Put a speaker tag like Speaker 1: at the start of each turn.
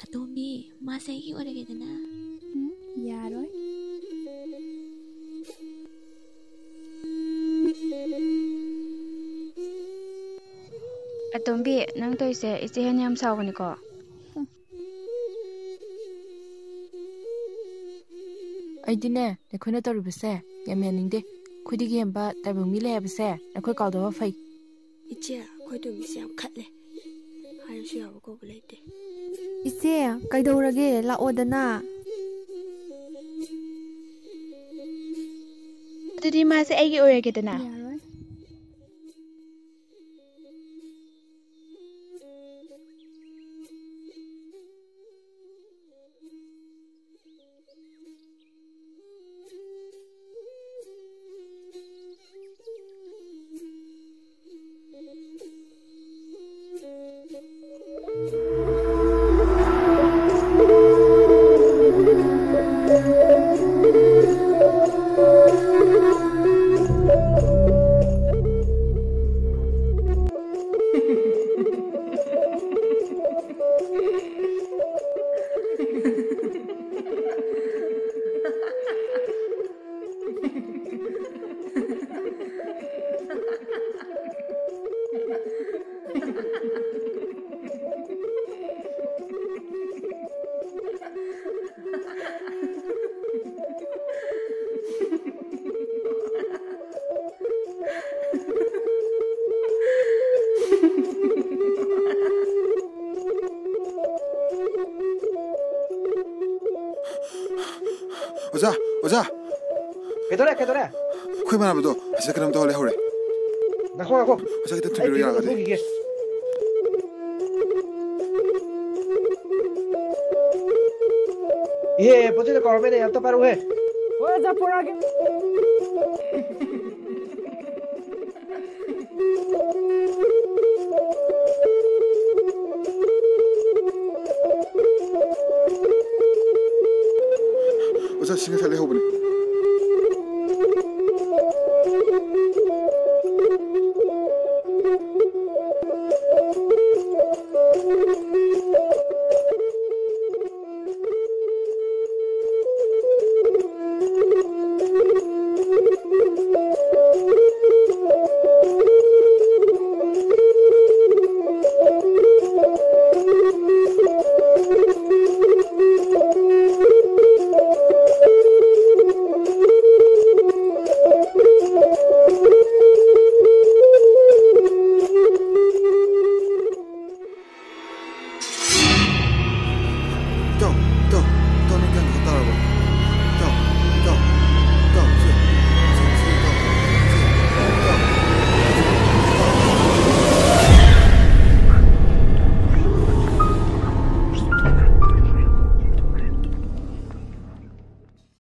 Speaker 1: ꯑꯇꯣꯝꯕꯤ ꯃꯥꯁꯦ ꯑꯩꯒꯤ ꯑꯣꯏꯔꯒꯦꯗꯅ
Speaker 2: ꯌꯥꯔꯣꯏ
Speaker 3: ꯑꯇꯣꯝꯕꯤ ꯅꯪ ꯇꯧꯏꯁꯦ ꯏꯆꯦ ꯍꯦꯟꯅ ꯌꯥꯝ ꯁꯥꯎꯕꯅꯤꯀꯣ
Speaker 4: ꯑꯩꯗꯤꯅꯦ ꯑꯩꯈꯣꯏꯅ ꯇꯧꯔꯤꯕꯁꯦ ꯌꯥꯝ ꯌꯥꯅꯤꯡꯗꯦ ꯑꯩꯈꯣꯏꯗꯒꯤ ꯍꯦꯟꯕ ꯇꯥꯏꯕꯪ ꯃꯤ ꯂꯩ ꯍꯥꯏꯕꯁꯦ ꯑꯩꯈꯣꯏ ꯀꯥꯎꯗꯕ ꯐꯩ
Speaker 1: ꯏꯆꯦ ꯑꯩꯈꯣꯏ ꯇꯣꯝꯕꯤꯁꯦ ꯌꯥꯝ ꯈꯠꯂꯦ ꯍꯥꯏꯔꯁꯨ ꯌꯥꯕ ꯀꯧꯕ ꯂꯩꯇꯦ
Speaker 2: ꯏꯆꯦ ꯀꯩꯗꯧꯔꯒꯦ ꯂꯥꯛꯑꯣꯗꯅ
Speaker 3: ꯑꯗꯨꯗꯤ ꯃꯥꯁꯦ ꯑꯩꯒꯤ ꯑꯣꯏꯔꯒꯦꯗꯅ
Speaker 2: ꯌꯥꯔꯣꯏ
Speaker 5: ꯑꯣꯖꯥ ꯑꯣꯖꯥ
Speaker 6: ꯀꯩꯗꯧꯔꯦ
Speaker 5: ꯑꯩꯈꯣꯏ ꯃꯥꯟꯅꯕꯗꯣ ꯑꯁꯤꯗ ꯀꯩꯅꯣꯝ ꯇꯧꯔ ꯂꯩꯍꯧꯔꯦ
Speaker 6: ꯉꯥꯏꯈꯣ
Speaker 5: ꯑꯣꯖꯥ ꯈꯤꯇꯪ ꯊꯤꯕꯤꯔꯣ ꯌꯥꯔꯒꯗꯤ
Speaker 6: ꯏꯍꯦ ꯄꯣꯠꯆꯩꯗꯣ ꯀꯥꯎꯔꯝꯃꯦꯅꯦ ꯑꯝꯇ ꯄꯥꯏꯔꯛꯎꯍꯦ
Speaker 7: ꯍꯣꯏ ꯑꯣꯖꯥ ꯄꯣꯔꯛꯑꯒꯦ
Speaker 5: ꯑꯣꯖꯥ ꯁꯤ ꯉꯁꯥꯏ ꯂꯩꯍꯧꯕꯅꯦ